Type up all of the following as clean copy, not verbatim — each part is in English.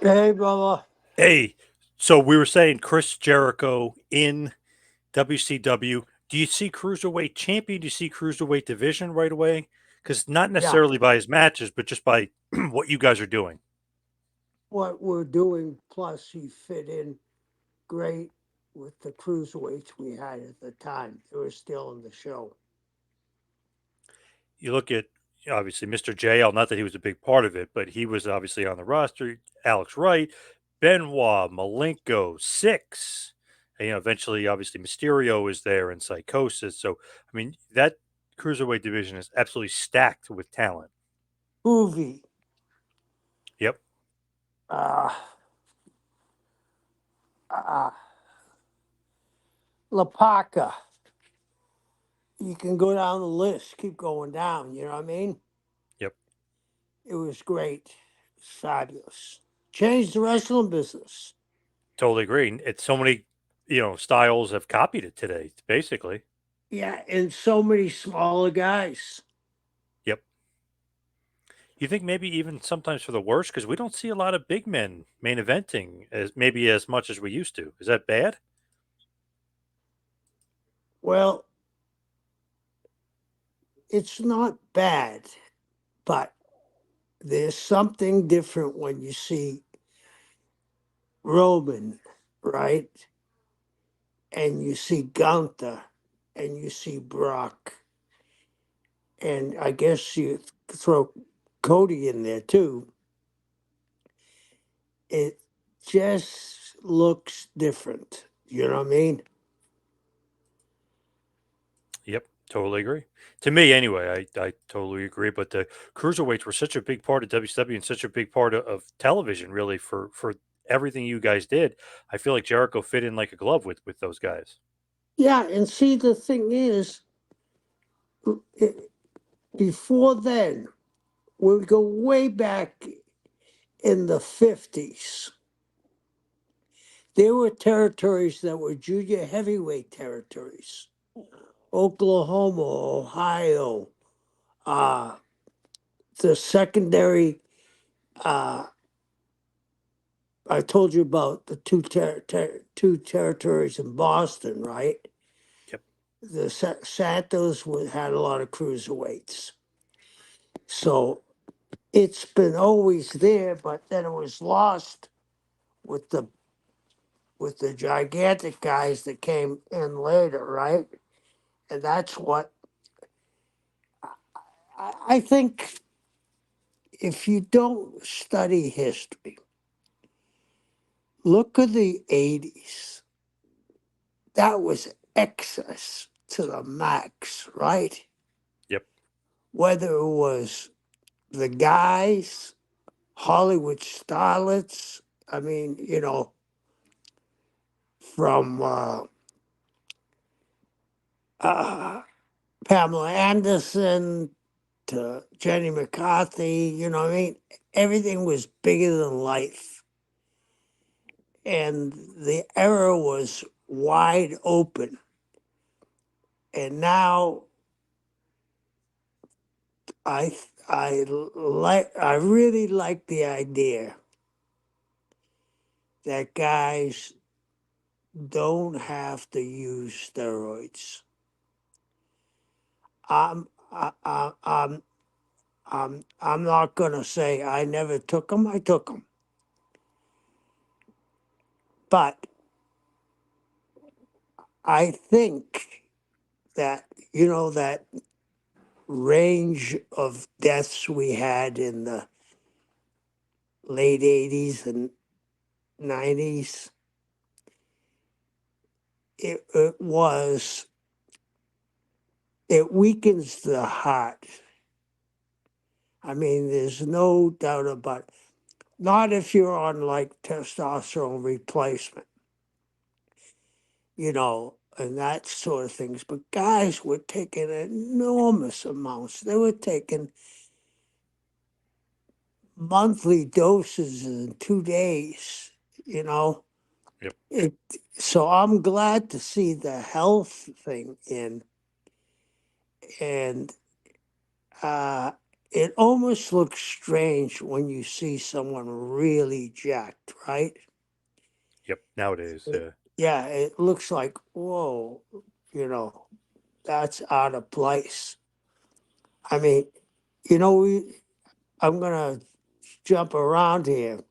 Hey, brother. Hey, so we were saying Chris Jericho in WCW. Do you see cruiserweight champion? Do you see cruiserweight division right away? Because not Yeah, necessarily by his matches, but just by what you guys are doing. what we're doing, plus he fit in great with the cruiserweights we had at the time. They were still in the show. You look at obviously Mr. JL. Not that he was a big part of it, but he was obviously on the roster. Alex Wright, Benoit, Malenko, Six. And, eventually, obviously Mysterio is there and Psychosis. So I mean that cruiserweight division is absolutely stacked with talent. Hoovy, Yep. uh, uh, Lapaka. You can go down the list, keep going down. You know what I mean? Yep. It was great. It was fabulous. Changed the wrestling business. Totally agree. And it's so many, styles have copied it today, basically. Yeah, and so many smaller guys. Yep. You think maybe even sometimes for the worse because we don't see a lot of big men main eventing as maybe as much as we used to. Is that bad? Well, it's not bad, but there's something different when you see Roman, right? And you see Gunther and you see Brock. And I guess you throw Cody in there too. It just looks different. You know what I mean? Yep. Totally agree. To me, anyway, I totally agree. But the cruiserweights were such a big part of WCW and such a big part of television, really, for everything you guys did. I feel like Jericho fit in like a glove with those guys. Yeah, and see, the thing is, it, before then, we go way back in the 50s. There were territories that were junior heavyweight territories. Oklahoma, Ohio, uh, the secondary. Uh, I told you about the two territories in Boston, right? Yep. The Santos had a lot of cruiserweights, so it's been always there. But then it was lost with the gigantic guys that came in later, right? And that's what I think. If you don't study history, look at the 80s. That was excess to the max, right? Yep. Whether it was the guys, Hollywood starlets, I mean, from uh, Pamela Anderson to Jenny McCarthy, you know what I mean? Everything was bigger than life. And the era was wide open. And now I really like the idea that guys don't have to use steroids. I'm I, I, I'm not gonna say I never took them. I took them, but I think that that range of deaths we had in the late 80s and 90s, it it weakens the heart. I mean, there's no doubt about it. Not if you're on like testosterone replacement, and that sort of things. But guys were taking enormous amounts. They were taking monthly doses in 2 days, you know. Yep. It, so I'm glad to see the health thing in, and uh, it almost looks strange when you see someone really jacked, right? Yep. Nowadays, Yeah, it looks like, whoa, you know, that's out of place. I mean, I'm going to jump around here.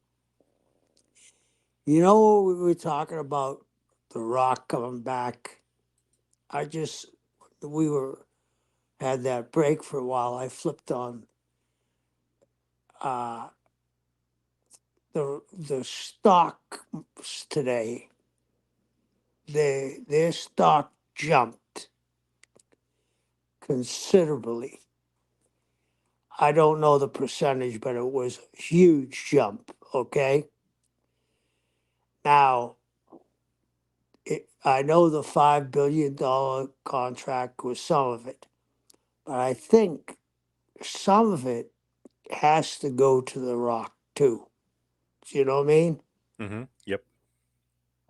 We were talking about The Rock coming back. We had that break for a while. I flipped on uh, the stock today. Their stock jumped considerably. I don't know the percentage, but it was a huge jump. Okay. Now, I know the $5 billion contract was some of it, but I think some of it has to go to The Rock too. Do you know what I mean? Yep.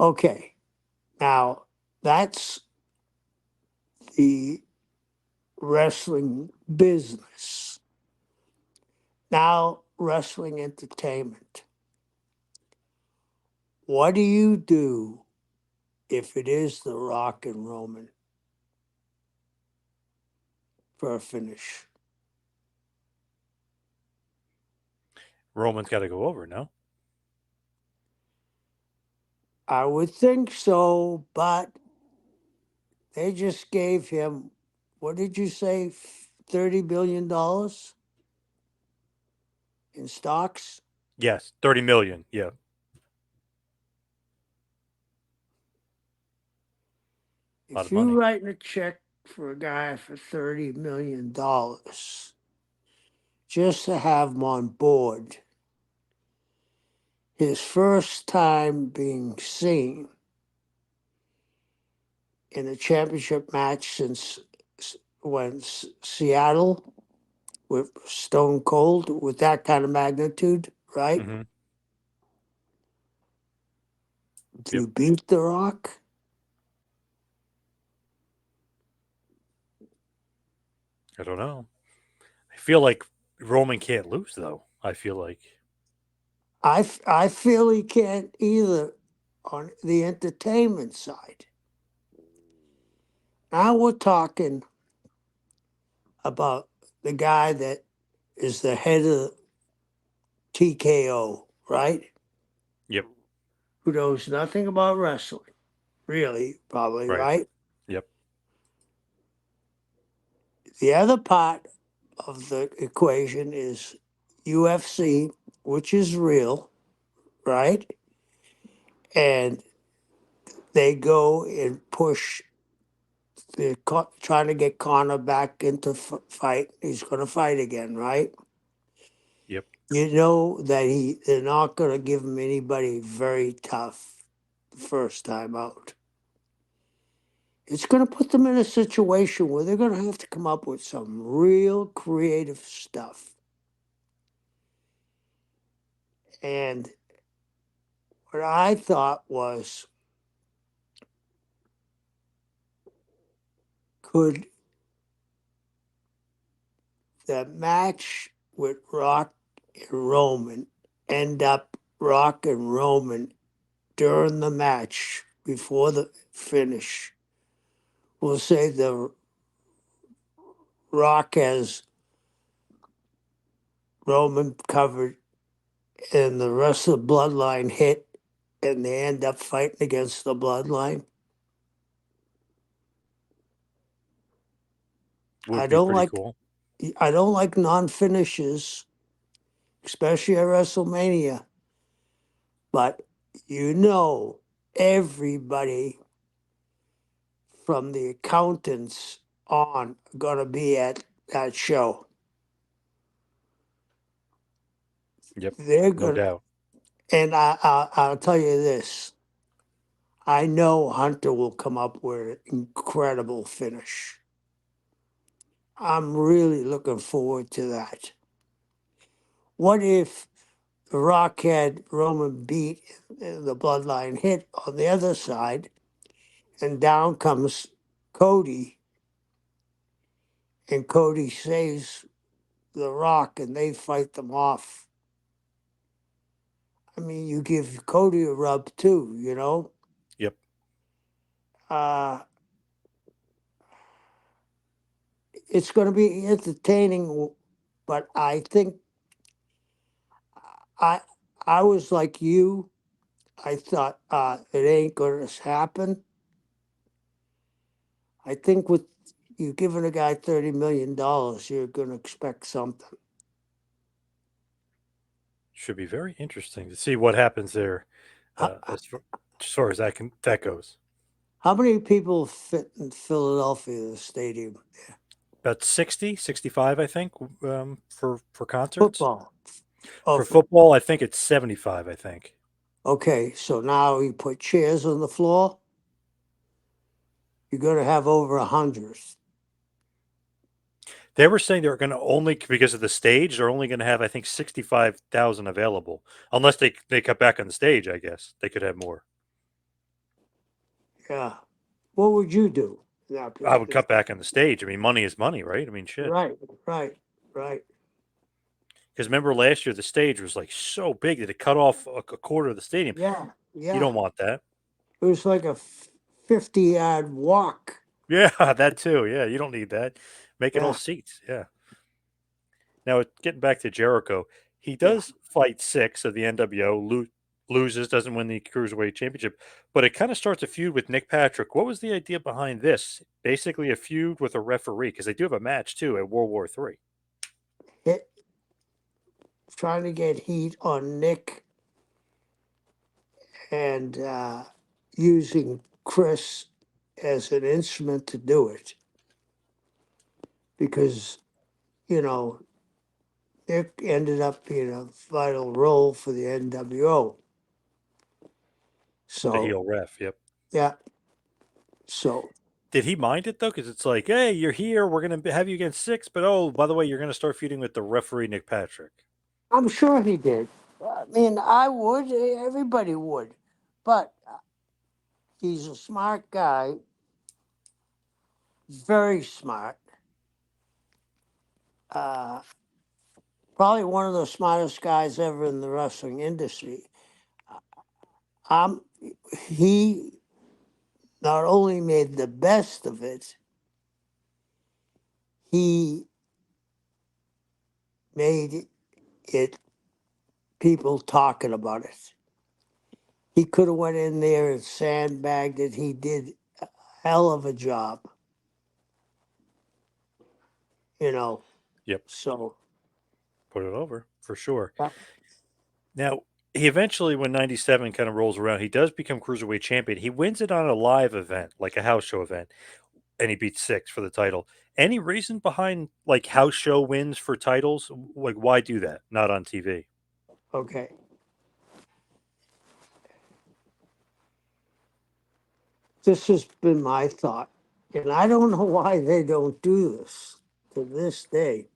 Okay. Now, that's the wrestling business. Now, wrestling entertainment. What do you do if it is The Rock and Roman for a finish? Roman's got to go over, no? I would think so, but they just gave him, what did you say, $30 billion in stocks? Yes, 30 million. Yeah. A lot If of you're money. writing a check for a guy for $30 million just to have him on board, his first time being seen in a championship match since when Seattle with Stone Cold with that kind of magnitude, right? Mm-hmm. Do Yep. you beat The Rock? I don't know. I feel like Roman can't lose, though. I feel like. I feel he can't either on the entertainment side. Now we're talking about the guy that is the head of TKO, right? Yep. Who knows nothing about wrestling, really, probably, Right. right? Yep. The other part of the equation is UFC, which is real, right? And they go and push trying to get Connor back into fight. He's going to fight again, right? Yep. You know that they're not going to give him anybody very tough the first time out. It's going to put them in a situation where they're going to have to come up with some real creative stuff. And what I thought was, could the match with Rock and Roman end up Rock and Roman during the match before the finish? We'll say the Rock has Roman covered and the rest of the bloodline hit and they end up fighting against the bloodline. I Would be don't pretty like cool. I don't like non-finishes, especially at WrestleMania. But everybody from the accountants on gonna be at that show. Yep. They're No gonna, doubt. and I'll tell you this. I know Hunter will come up with an incredible finish. I'm really looking forward to that. What if The Rock had Roman beat the bloodline hit on the other side, and down comes Cody, and Cody saves The Rock and they fight them off. I mean, you give Cody a rub too, you know. Yep. Uh, it's going to be entertaining, but I think I I was like you. I thought it ain't going to happen. I think with you giving a guy $30 million, you're going to expect something. Should be very interesting to see what happens there, How, as far as that goes. how many people fit in Philadelphia, the stadium? About 60, 65, I think, for concerts. Football. Oh, For football, I think it's 75, I think. okay. So now you put chairs on the floor. You're going to have over 100. They were saying they're going to only, because of the stage, they're only going to have, I think, 65,000 available. Unless they cut back on the stage, I guess. They could have more. Yeah. What would you do? Yeah. I would cut back on the stage. I mean, money is money, right? I mean, shit. Right, right, right. Because remember last year, the stage was like so big that it cut off a quarter of the stadium. Yeah, You yeah. don't want that. It was like a 50-yard walk. Yeah, that too. Yeah, you don't need that. Make it all Yeah, seats. Yeah. Now, getting back to Jericho, he yeah. does fight 6 of the NWO, loses, doesn't win the Cruiserweight Championship, but it kind of starts a feud with Nick Patrick. What was the idea behind this? Basically, a feud with a referee, because they do have a match too at World War III. Hit, trying to get heat on Nick and using Chris as an instrument to do it. Because, you know, Nick ended up being a vital role for the NWO. The So, heel ref, yep. yeah. So, Did he mind it though? Because it's like, hey, you're here. We're going to have you against 6, but oh, by the way, you're going to start feuding with the referee, Nick Patrick. I'm sure he did. I mean, I would. Everybody would. But he's a smart guy, very smart. Uh, Probably one of the smartest guys ever in the wrestling industry. Um, he not only made the best of it, he made it people talking about it. He could have went in there and sandbagged it. He did a hell of a job, you know. Yep, So put it over for sure. yeah, Now, he eventually, when 97 kind of rolls around, he does become Cruiserweight champion. He wins it on a live event, like a house show event, and he beats 6 for the title. Any reason behind like house show wins for titles? Like, why do that? Not on TV. okay. This has been my thought, and I don't know why they don't do this to this day.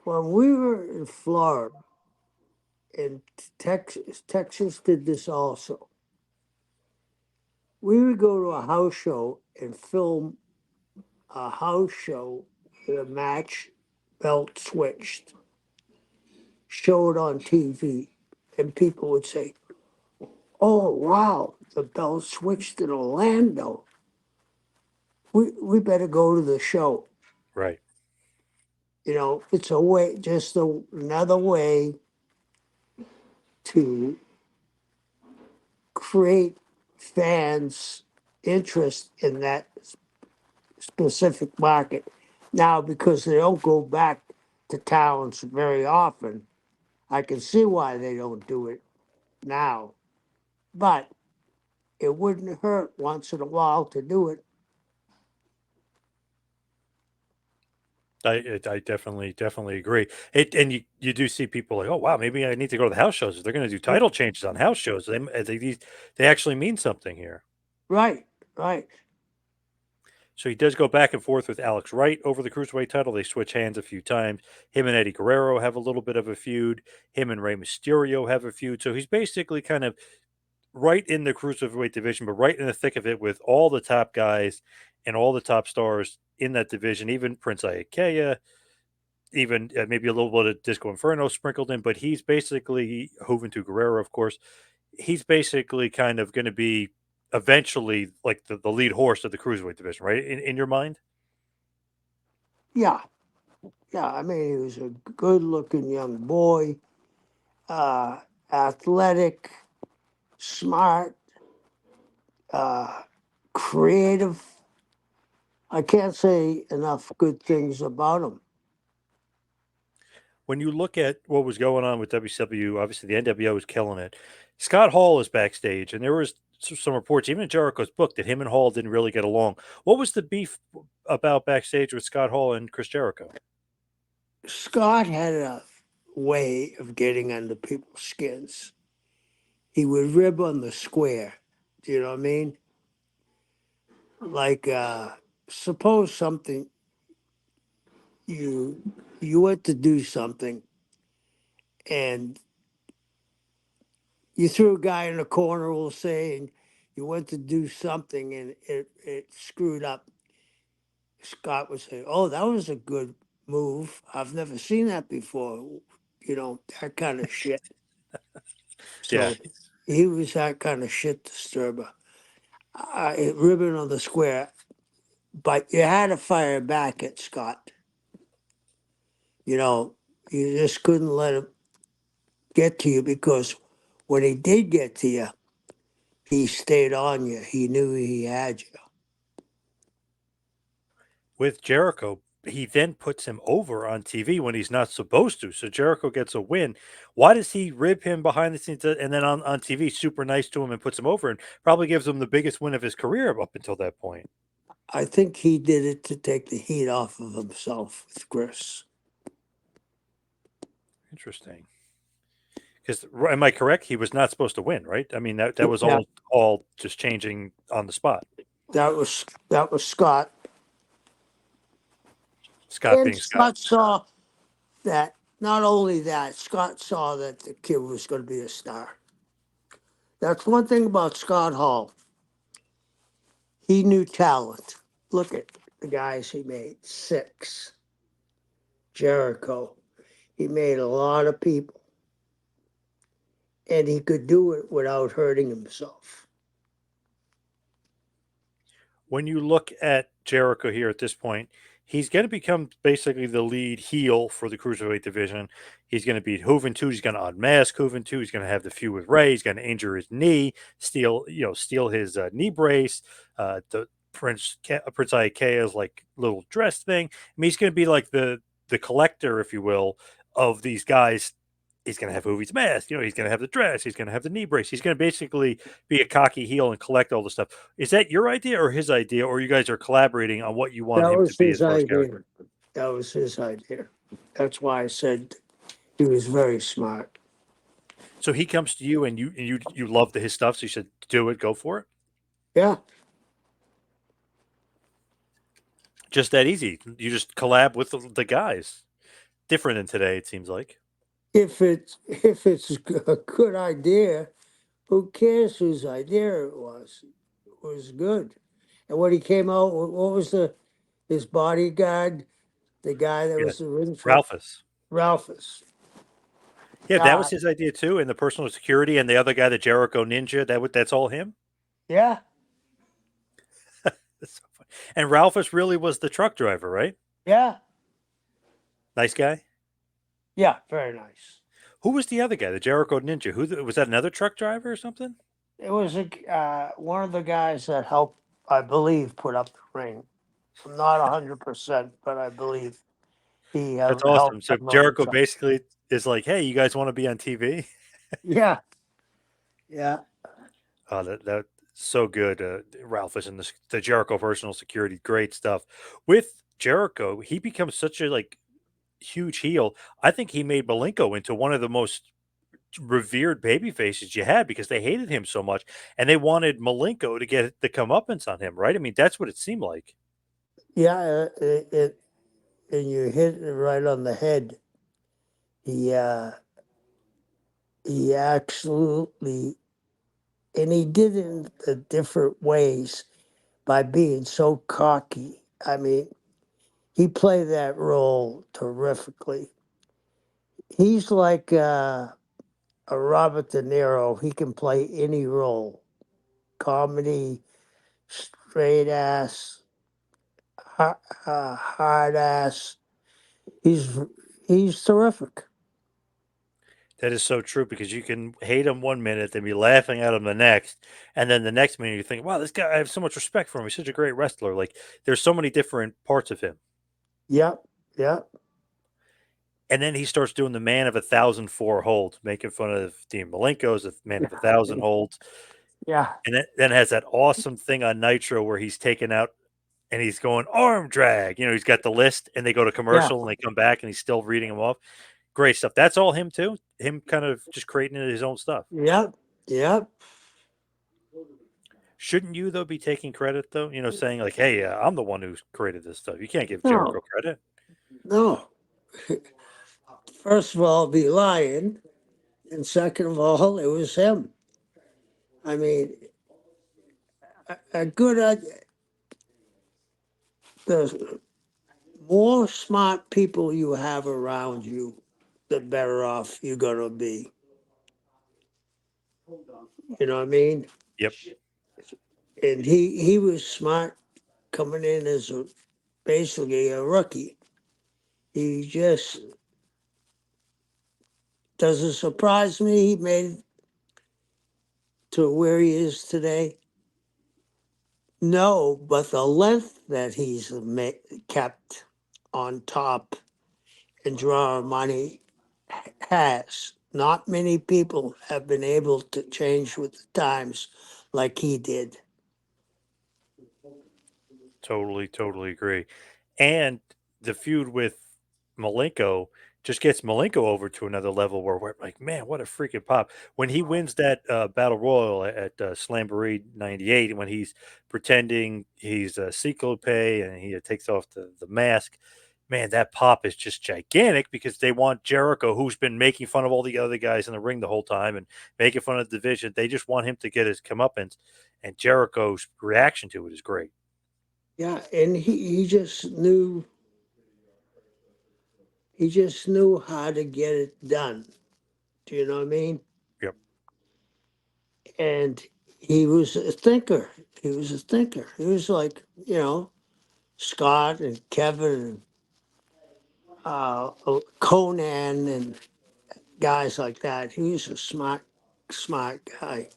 When we were in Florida, and Texas did this also. We would go to a house show and film a house show with a match belt switched, show it on TV, and people would say, "Oh wow, the belt switched in Orlando. We better go to the show." Right. You know, it's a way, just another way to create fans' interest in that specific market. Now, because they don't go back to towns very often, I can see why they don't do it now. But it wouldn't hurt once in a while to do it. I definitely agree. And you do see people like, oh wow, maybe I need to go to the house shows. If they're going to do title changes on house shows, they actually mean something here. Right, right. So he does go back and forth with Alex Wright over the cruiserweight title. They switch hands a few times. Him and Eddie Guerrero have a little bit of a feud. Him and Rey Mysterio have a feud. So he's basically kind of right in the cruiserweight division, but right in the thick of it with all the top guys and all the top stars in that division, even Prince Iaukea. even maybe a little bit of Disco Inferno sprinkled in, but he's basically Juventud Guerrero, of course. He's basically kind of going to be eventually like the lead horse of the cruiserweight division, right? In your mind? Yeah, yeah. I mean, he was a good-looking young boy, uh, athletic, smart, uh, creative. I can't say enough good things about him. When you look at what was going on with WCW, obviously the NWO was killing it. Scott Hall is backstage, and there was some reports, even in Jericho's book, that him and Hall didn't really get along. What was the beef about backstage with Scott Hall and Chris Jericho? Scott had a way of getting under people's skins. He would rib on the square. Do you know what I mean? Like, suppose something you you went to do something and you threw a guy in a corner, we'll say, and you went to do something and it screwed up. Scott would say, "Oh, that was a good move. I've never seen that before." You know, that kind of shit. Yeah. So he was that kind of shit disturber. Ribbon on the square, but you had to fire back at Scott. You know, you just couldn't let him get to you because when he did get to you, he stayed on you. He knew he had you. With Jericho, he then puts him over on TV when he's not supposed to. So Jericho gets a win. Why does he rib him behind the scenes and then on TV, super nice to him and puts him over and probably gives him the biggest win of his career up until that point? I think he did it to take the heat off of himself with Chris. Interesting. Because am I correct? He was not supposed to win, right? I mean that was Yeah, all just changing on the spot. that was Scott. Scott And being Scott. Scott saw that not only that, Scott saw that the kid was going to be a star. That's one thing about Scott Hall. He knew talent. Look at the guys he made. Six. Jericho. He made a lot of people. And he could do it without hurting himself. When you look at Jericho here at this point, he's going to become basically the lead heel for the cruiserweight division. He's going to beat Juventud. He's going to unmask Juventud. He's going to have the feud with Ray. He's going to injure his knee, steal his knee brace. The Prince Iakea's like little dress thing. I mean, he's going to be like the collector, if you will, of these guys. He's going to have Hoovie's mask. He's going to have the dress. He's going to have the knee brace. He's going to basically be a cocky heel and collect all the stuff. Is that your idea or his idea, or you guys are collaborating on what you want That him to was be his as far as character? idea. That was his idea. That's why I said he was very smart. So he comes to you and you love his stuff. So you said, do it, go for it. Yeah. Just that easy. You just collab with the guys. Different than today, it seems like. If it's a good idea, who cares whose idea it was? It was good. And when he came out, what was his bodyguard, the guy that Yeah, was the ring for Ralphus. Ralphus. Yeah, that Uh, was his idea too. And the personal security and the other guy, the Jericho Ninja. That's all him. yeah, That's so funny. And Ralphus really was the truck driver, right? yeah, Nice guy. yeah. Very nice. Who was the other guy, the Jericho Ninja? Was that another truck driver or something? It was one of the guys that helped, I believe, put up the ring. I'm not 100%, but I believe he That's helped awesome. So them up with Jericho something. basically is like, "Hey, you guys want to be on TV?" Yeah, yeah. Oh, that so good. Ralph is in the Jericho personal security, great stuff. With Jericho, he becomes such a like huge heel. I think he made Malenko into one of the most revered baby faces you had because they hated him so much, and they wanted Malenko to get the comeuppance on him. Right? I mean, that's what it seemed like. Yeah, and you hit it right on the head. He he absolutely, and he did it in the different ways by being so cocky. I mean, He played that role terrifically. He's like a Robert De Niro. He can play any role, comedy, straight ass, hard ass. He's he's terrific. That is so true because you can hate him one minute, then be laughing at him the next, and then the next minute you think, "Wow, this guy! I have so much respect for him. He's such a great wrestler." Like there's so many different parts of him, Yep, yep, and then he starts doing the man of 1,004 holds, making fun of Dean Malenko's a man of 1,000 holds, yeah, and then has that awesome thing on Nitro where he's taking out and he's going arm drag. You know, he's got the list, and they go to yeah, commercial, and they come back, and he's still reading them off. Great stuff. That's all him too. Him kind of just creating his own stuff. yep, yep. Shouldn't you though be taking credit though? You know, saying like, "Hey, I'm the one who created this stuff." You can't give No, Jericho credit. no. First of all, be lying, and second of all, it was him. I mean, a good the more smart people you have around you, the better off you're gonna be. You know what I mean? Yep, And he was smart coming in as basically a rookie. He just doesn't surprise me. He made it to where he is today. No, but the length that he's kept on top and drawing money has. Not many people have been able to change with the times like he did. totally agree. And the feud with Malenko just gets Malenko over to another level where we're like, man, what a freaking pop. When he wins that Battle Royal at Slamboree 98, when he's pretending he's a Cyclope and he takes off the mask, man, that pop is just gigantic because they want Jericho, who's been making fun of all the other guys in the ring the whole time and making fun of the division. They just want him to get his comeuppance, and Jericho's reaction to it is great. Yeah, and he just knew how to get it done. Do you know what I mean? Yep. And he was a thinker. He was a thinker. He was like, Scott and Kevin and Conan and guys like that. He was a smart guy.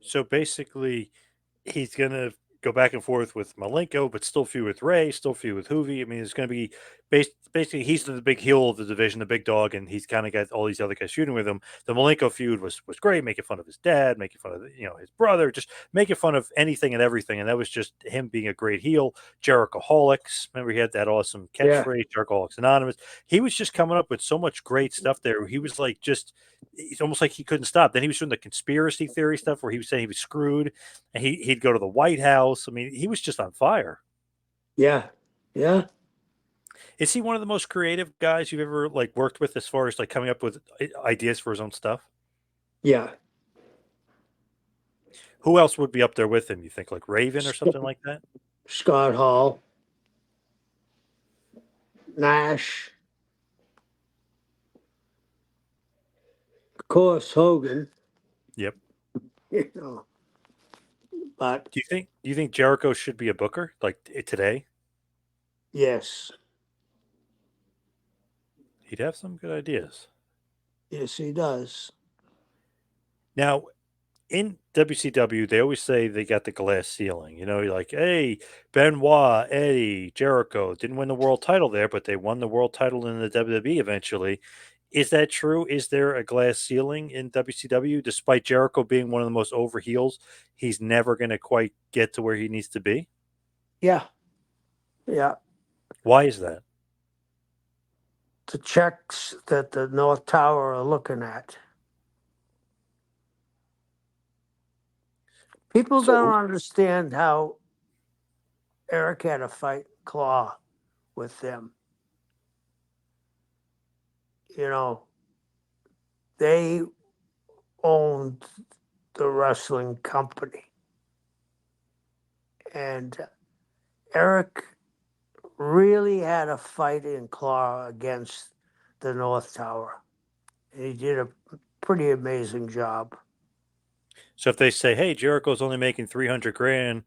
So basically, he's gonna go back and forth with Malenko, but still feud with Ray, still feud with Hoovy. I mean, it's gonna be basically he's the big heel of the division, the big dog, and he's kind of got all these other guys shooting with him. The Malenko feud was great, making fun of his dad, making fun of his brother, just making fun of anything and everything, and that was just him being a great heel. Jerichoholics, remember he had that awesome Yeah, catchphrase, Jerichoholics Anonymous. He was just coming up with so much great stuff there. He was like just. It's almost like he couldn't stop. Then he was doing the conspiracy theory stuff where he was saying he was screwed and he'd go to the White House. I mean, he was just on fire. yeah, yeah, Is he one of the most creative guys you've ever like worked with as far as like coming up with ideas for his own stuff? yeah. Who else would be up there with him? You think like Raven or something like that? Scott Hall, Nash, of course Hogan. Yep. You know, but Do you think Jericho should be a booker like today? yes, He'd have some good ideas. yes, he does. Now, in WCW, they always say they got the glass ceiling. You know, you're like, hey, Benoit, Eddie, Jericho didn't win the world title there, but they won the world title in the WWE eventually. Is that true? Is there a glass ceiling in WCW? Despite Jericho being one of the most over heels, he's never going to quite get to where he needs to be. Yeah, yeah. Why is that? The checks that the North Tower are looking at. People So, don't understand how Eric had a fight claw with them. You know, they owned the wrestling company. And Eric really had a fighting claw against the North Tower. He did a pretty amazing job. So if they say, "Hey, Jericho's only making 300 grand,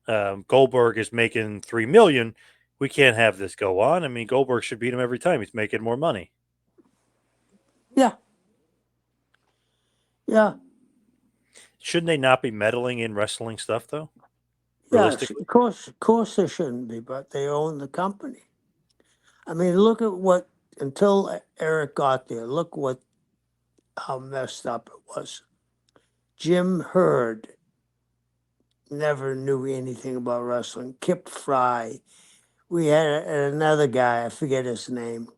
Goldberg is making 3 million," we can't have this go on. I mean, Goldberg should beat him every time. He's making more money. Yeah, yeah, Shouldn't they not be meddling in wrestling stuff though? yes. Realistically, Of course, they shouldn't be, but they own the company. I mean, look at what until Eric got there. Look what how messed up it was. Jim Hurd never knew anything about wrestling. Kip Fry. We had another guy, I forget his name,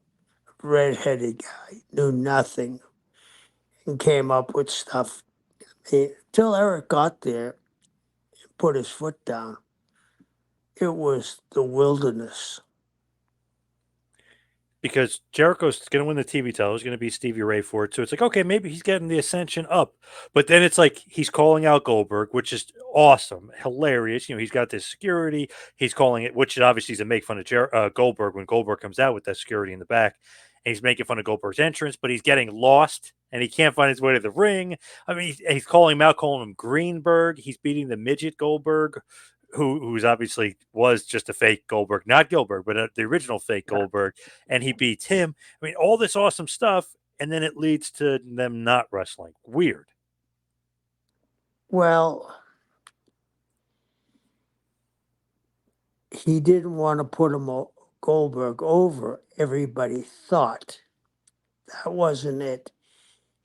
red-headed guy, knew nothing and came up with stuff. Till Eric got there and put his foot down, it was the wilderness. because Jericho's going to win the TV title. He's going to be Stevie Ray for it. So it's like, okay, maybe he's getting the ascension up. But then it's like he's calling out Goldberg, which is awesome, hilarious. You know, he's got this security. He's calling it, which obviously is to make fun of Goldberg when Goldberg comes out with that security in the back. And he's making fun of Goldberg's entrance, but he's getting lost and he can't find his way to the ring. I mean, he's calling him out, calling him Greenberg. He's beating the midget Goldberg, who's obviously was just a fake Goldberg, not Goldberg, but the original fake Goldberg, and he beats him. I mean, all this awesome stuff, and then it leads to them not wrestling. Weird. Well, he didn't want to put Goldberg over, everybody thought. That wasn't it.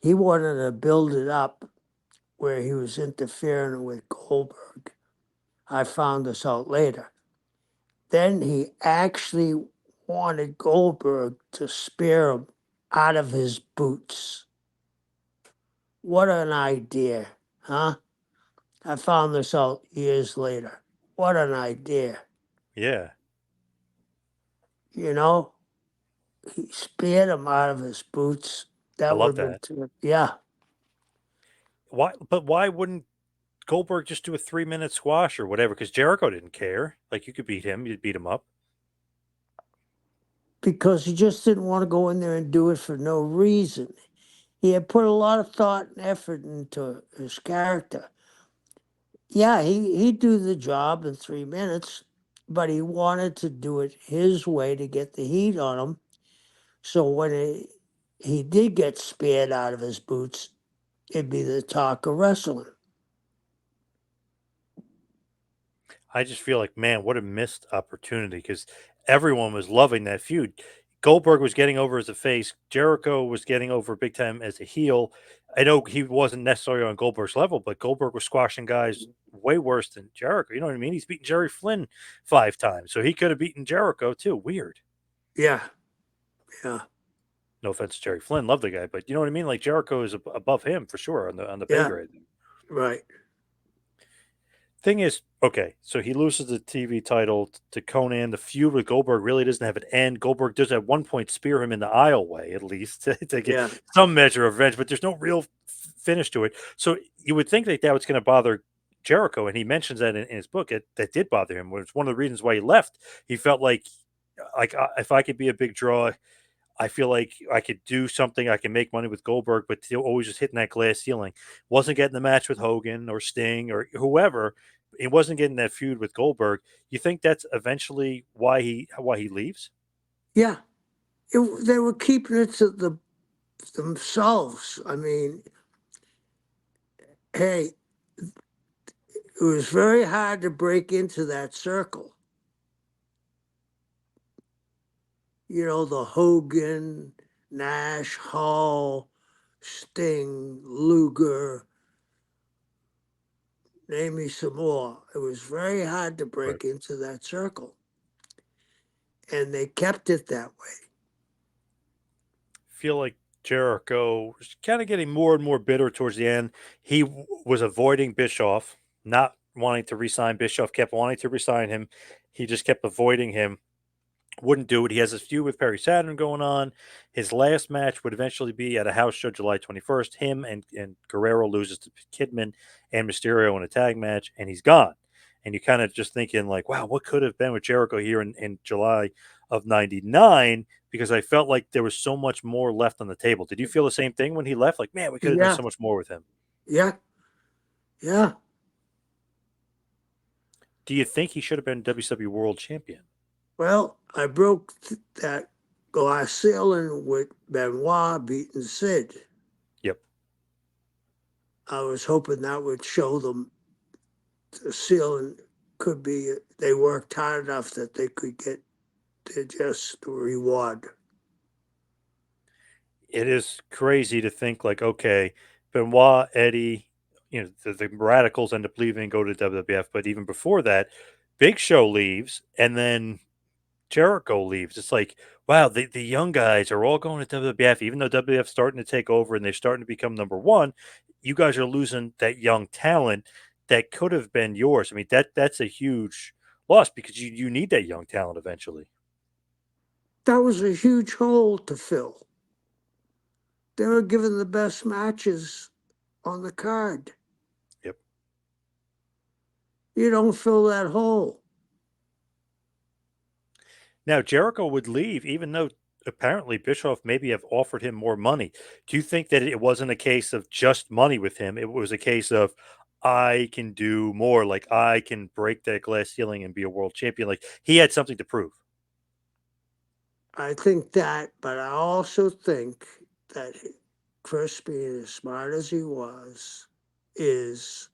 He wanted to build it up where he was interfering with Goldberg. I found this out later. Then he actually wanted Goldberg to spear him out of his boots. What an idea, huh? I found this out years later. What an idea. Yeah, You know, he speared him out of his boots. I That love would have that. been, yeah, Why? But why wouldn't Goldberg just do a 3 minute squash or whatever? Because Jericho didn't care. Like you could beat him, you'd beat him up. because he just didn't want to go in there and do it for no reason. He had put a lot of thought and effort into his character. Yeah, he'd do the job in 3 minutes, but he wanted to do it his way to get the heat on him. So when he did get speared out of his boots, it'd be the talk of wrestling. I just feel like, man, what a missed opportunity because everyone was loving that feud. Goldberg was getting over as a face. Jericho was getting over big time as a heel. I know he wasn't necessarily on Goldberg's level, but Goldberg was squashing guys way worse than Jericho. You know what I mean? He's beaten Jerry Flynn 5 times, so he could have beaten Jericho too. Weird. Yeah, yeah, No offense to Jerry Flynn, love the guy, but you know what I mean? Like Jericho is above him for sure on the pay yeah, grade. right. Thing is, okay, so he loses the TV title to Conan. The feud with Goldberg really doesn't have an end. Goldberg does at one point spear him in the aisleway, at least, to get Yeah, some measure of revenge, but there's no real finish to it. So you would think that was going to bother Jericho, and he mentions that in his book. That did bother him. It's one of the reasons why he left. He felt like if I could be a big draw, I feel like I could do something. I can make money with Goldberg, but still always just hitting that glass ceiling. Wasn't getting the match with Hogan or Sting or whoever. He wasn't getting that feud with Goldberg. You think that's eventually why he leaves? yeah. They were keeping it to themselves. I mean, hey, it was very hard to break into that circle. You know, the Hogan, Nash, Hall, Sting, Luger, name me some more. It was very hard to Right. break into that circle. And they kept it that way. Feel like Jericho was kind of getting more and more bitter towards the end. He was avoiding Bischoff, not wanting to resign Bischoff, kept wanting to resign him. He just kept avoiding him. Wouldn't do it. He has this feud with Perry Saturn going on. His last match would eventually be at a house show July 21st. Him and Guerrero loses to Kidman and Mysterio in a tag match, and he's gone. and you kind of just thinking like, wow, what could have been with Jericho here in July of '99? Because I felt like there was so much more left on the table. Did you feel the same thing when he left? Like, man, we could have done Yeah, so much more with him. yeah, yeah. Do you think he should have been WCW World Champion? Well, I broke that glass ceiling with Benoit beating Sid. Yep. I was hoping that would show them the ceiling could be, they worked hard enough that they could get to just reward. It is crazy to think like, okay, Benoit, Eddie, the Radicals end up leaving, go to WWF, but even before that, Big Show leaves, and then Jericho leaves. It's like, wow, the young guys are all going to WWF, even though WWF's starting to take over and they're starting to become number one. You guys are losing that young talent that could have been yours. I mean, that's a huge loss because you need that young talent eventually. That was a huge hole to fill. They were given the best matches on the card. Yep. You don't fill that hole. Now Jericho would leave, even though apparently Bischoff maybe have offered him more money. Do you think that it wasn't a case of just money with him? It was a case of I can do more, like I can break that glass ceiling and be a world champion. Like he had something to prove. I think that, but I also think that Chris, being as smart as he was, is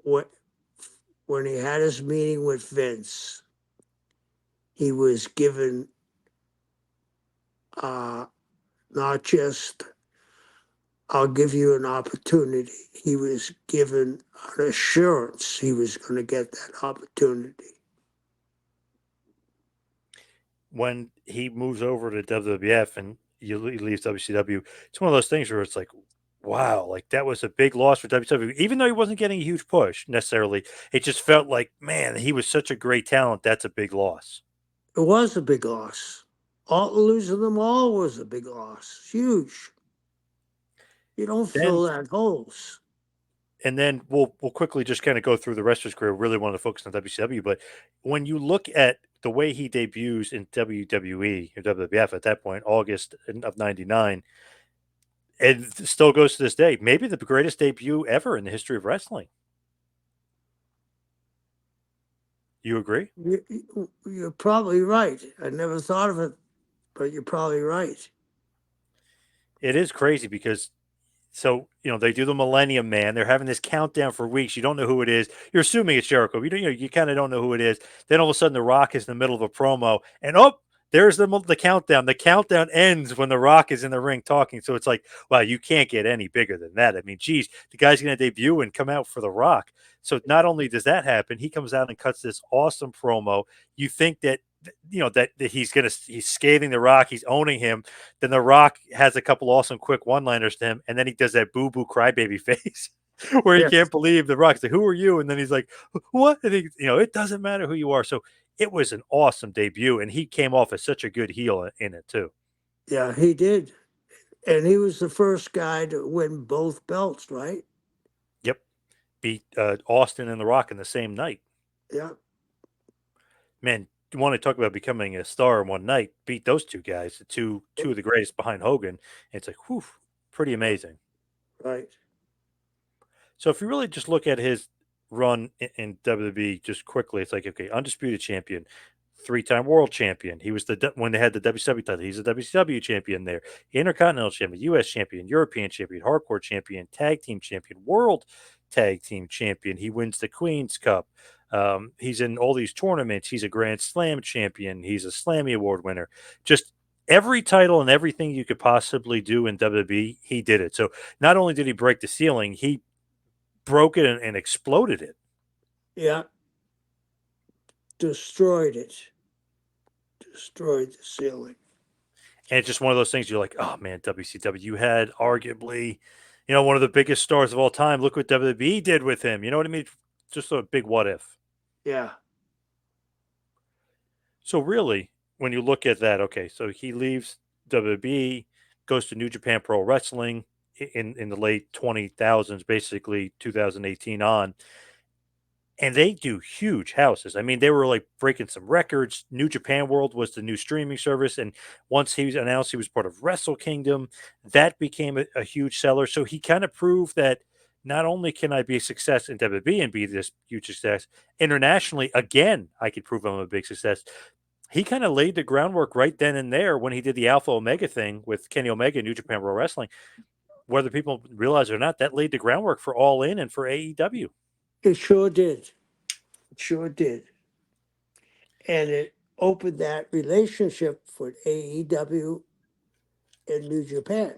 what when he had his meeting with Vince, he was given uh, not just I'll give you an opportunity. He was given an assurance he was going to get that opportunity. When he moves over to WWF and he leaves WCW, it's one of those things where it's like, wow, like that was a big loss for WCW. Even though he wasn't getting a huge push necessarily, it just felt like, man, he was such a great talent. That's a big loss. It was a big loss. All losing them all was a big loss. Huge. You don't Then fill that holes. and then we'll quickly just kind of go through the rest of his career. Really wanted to focus on WCW, but when you look at the way he debuts in WWE or WWF at that point, August of '99, and still goes to this day, maybe the greatest debut ever in the history of wrestling. You agree? You're probably right. I never thought of it, but you're probably right. It is crazy because so they do the Millennium Man. They're having this countdown for weeks. You don't know who it is. You're assuming it's Jericho. You kind of don't know who it is. Then all of a sudden, The Rock is in the middle of a promo, and there's the countdown. The countdown ends when The Rock is in the ring talking. So it's like, wow, you can't get any bigger than that. I mean, geez, the guy's going to debut and come out for The Rock. So not only does that happen, he comes out and cuts this awesome promo. You think that that he's scathing The Rock, he's owning him. Then The Rock has a couple awesome quick one-liners to him, and then he does that boo-boo crybaby face where he Yes. can't believe The Rock's like, "Who are you?" And then he's like, "What?" And it doesn't matter who you are. So it was an awesome debut, and he came off as such a good heel in it too. Yeah, he did. And he was the first guy to win both belts, right? Yep, beat Austin and The Rock in the same night. Yeah. Man, you want to talk about becoming a star in one night? Beat those two guys, the two of the greatest behind Hogan. And it's like, whew, pretty amazing. Right. So if you really just look at his run in WWE just quickly, it's like, okay, undisputed champion, three-time world champion. He was when they had the WCW title, he's a WCW champion there, Intercontinental champion, US champion, European champion, hardcore champion, tag team champion, world tag team champion. He wins the Queen's Cup. He's in all these tournaments. He's a Grand Slam champion. He's a Slammy Award winner. Just every title and everything you could possibly do in WWE, he did it. So not only did he break the ceiling, he broke it and exploded it. Yeah. Destroyed it. Destroyed the ceiling. And it's just one of those things you're like, oh man, WCW, you had arguably, one of the biggest stars of all time. Look what WWE did with him. You know what I mean? Just a big what if. Yeah. So really, when you look at that, okay, so he leaves WWE, goes to New Japan Pro Wrestling in the late 2000s, basically 2018 on. and they do huge houses. I mean, they were like breaking some records. New Japan World was the new streaming service, and once he was announced he was part of Wrestle Kingdom, that became a huge seller. So he kind of proved that not only can I be a success in WWE and be this huge success internationally, again, I could prove I'm a big success. He kind of laid the groundwork right then and there when he did the Alpha Omega thing with Kenny Omega and New Japan Pro Wrestling. Whether people realize it or not, that laid the groundwork for All In and for AEW. It sure did. It sure did. And it opened that relationship with AEW and New Japan.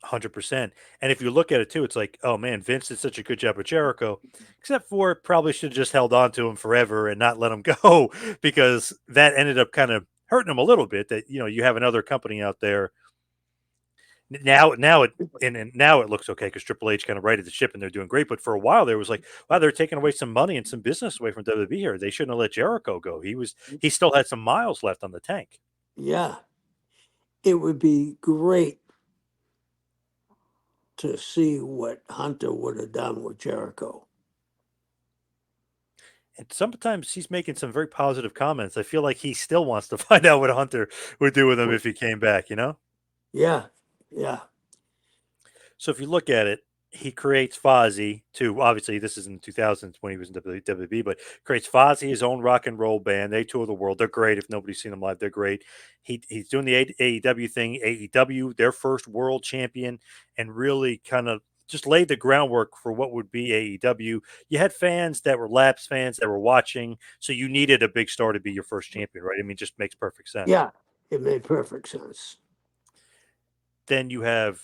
100%. And if you look at it too, it's like, oh man, Vince did such a good job with Jericho, except for probably should have just held on to him forever and not let him go because that ended up kind of hurting him a little bit. That you have another company out there now it looks okay because Triple H kind of righted the ship and they're doing great. But for a while there was like, wow, they're taking away some money and some business away from WWE here. They shouldn't have let Jericho go. He still had some miles left on the tank. Yeah. It would be great to see what Hunter would have done with Jericho. And sometimes he's making some very positive comments. I feel like he still wants to find out what Hunter would do with him if he came back. Yeah. Yeah. So if you look at it, he creates Fozzy to obviously this is in the 2000s when he was in WWE, but creates Fozzy his own rock and roll band. They tour the world. They're great. If nobody's seen them live, they're great. He's doing the AEW thing. AEW, their first world champion, and really kind of just laid the groundwork for what would be AEW. You had fans that were lapsed fans that were watching, so you needed a big star to be your first champion, right? I mean, it just makes perfect sense. Yeah. It made perfect sense. Then you have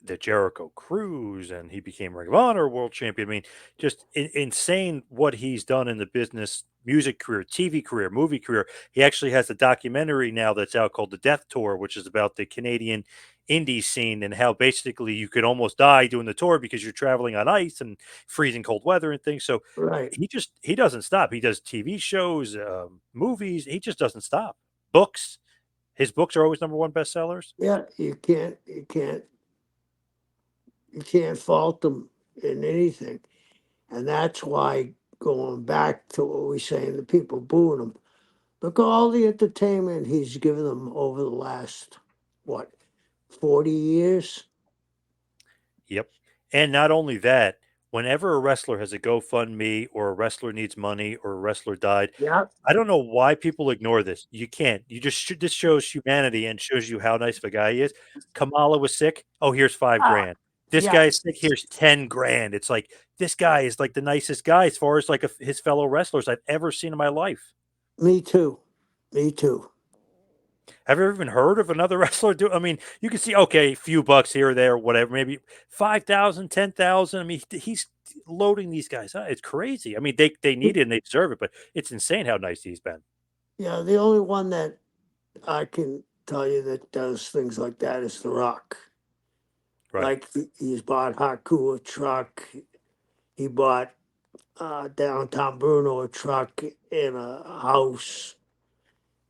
the Jericho Cruise, and he became Ring of Honor World Champion. I mean, just insane what he's done in the business, music career, TV career, movie career. He actually has a documentary now that's out called The Death Tour, which is about the Canadian indie scene and how basically you could almost die doing the tour because you're traveling on ice and freezing cold weather and things. So Right. he doesn't stop. He does TV shows, movies. He just doesn't stop. Books. His books are always number one bestsellers. Yeah. You can't fault them in anything. And that's why going back to what we saying, the people booing him. Look at all the entertainment he's given them over the last, what, 40 years? Yep. And not only that, whenever a wrestler has a GoFundMe or a wrestler needs money or a wrestler died, Yeah. I don't know why people ignore this. You can't. You just this shows humanity and shows you how nice of a guy he is. Kamala was sick. Oh, here's five Ah, grand. This yeah. guy's sick. Here's 10 grand. It's like this guy is like the nicest guy as far as like his fellow wrestlers I've ever seen in my life. Me too. Me too. Have you ever even heard of another wrestler do? I mean, you can see okay, a few bucks here or there, whatever, maybe 5,000, 10,000. I mean, he's loading these guys up. It's crazy. I mean, they need it and they deserve it, but it's insane how nice he's been. Yeah, the only one that I can tell you that does things like that is The Rock. Right. Like he's bought Haku a truck. He bought downtown Bruno a truck and a house.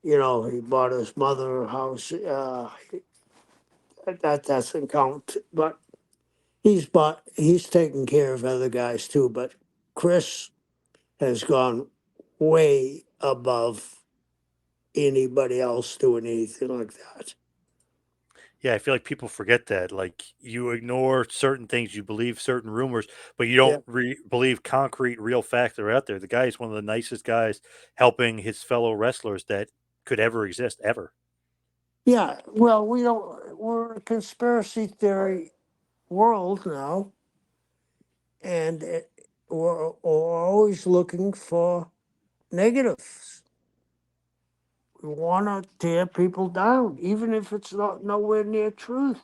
You know, he bought his mother a house. That doesn't count, but he's taking care of other guys too. But Chris has gone way above anybody else doing anything like that. Yeah, I feel like people forget that. Like you ignore certain things, you believe certain rumors, but you Yeah. don't believe concrete, real facts that are out there. The guy is one of the nicest guys helping his fellow wrestlers that could ever exist, ever. Yeah. Well, we're a conspiracy theory world now, and we're always looking for negatives. We want to tear people down, even if it's not nowhere near truth.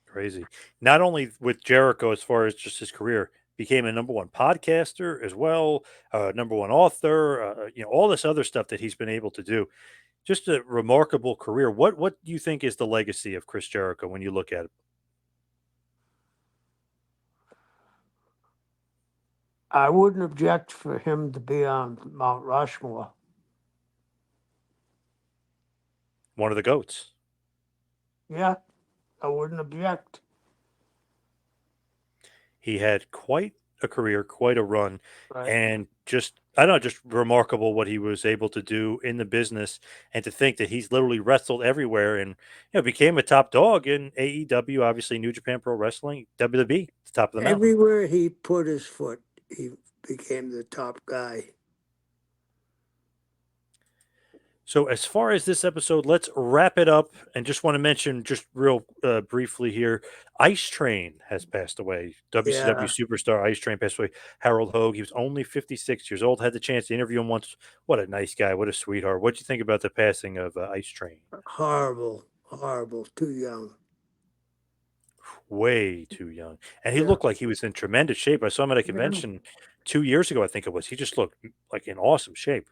Crazy. Not only with Jericho, as far as just his career, became a number one podcaster as well, number one author. All this other stuff that he's been able to do. Just a remarkable career. What do you think is the legacy of Chris Jericho when you look at it? I wouldn't object for him to be on Mount Rushmore. One of the goats. Yeah, I wouldn't object. He had quite a career, quite a run, Right. and just I don't know, just remarkable what he was able to do in the business, and to think that he's literally wrestled everywhere and became a top dog in AEW, obviously New Japan Pro Wrestling, WWE, the top of the mountain. Everywhere he put his foot, he became the top guy. So, as far as this episode, let's wrap it up. And just want to mention, just real briefly here, Ice Train has passed away. WCW Yeah, superstar Ice Train passed away. Harold Hogue, he was only 56 years old. Had the chance to interview him once. What a nice guy. What a sweetheart. What'd you think about the passing of Ice Train? horrible, horrible. Too young. Way too young. And he Yeah, looked like he was in tremendous shape. I saw him at a yeah, convention 2 years ago, I think it was. He just looked like in awesome shape.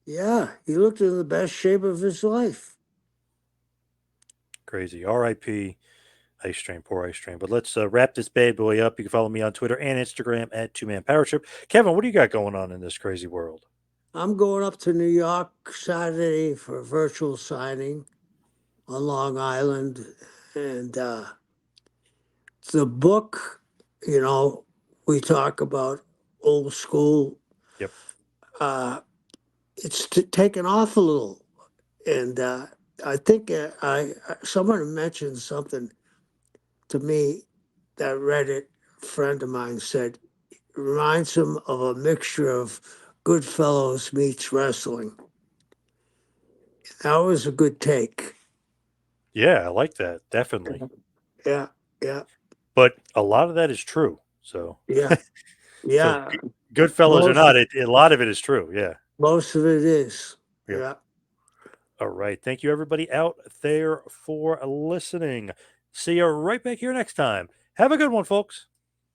yeah. He looked in the best shape of his life. Crazy. R.I.P. Ice Train, poor Ice Train. But let's wrap this bad boy up. You can follow me on Twitter and Instagram at Two Man Power Trip. Kevin, what do you got going on in this crazy world? I'm going up to New York Saturday for a virtual signing on Long Island, and the book. You know, we talk about old school. Yep. It's taken off a little, and I think someone mentioned something to me that Reddit friend of mine said it reminds him of a mixture of Goodfellas meets wrestling. That was a good take. Yeah, I like that. Definitely. Yeah, yeah, But a lot of that is true. So, yeah, so yeah. good fellows or Most not, a lot of it is true. Yeah. most of it is. Yep. Yeah. All right. Thank you, everybody out there, for listening. See you right back here next time. Have a good one, folks.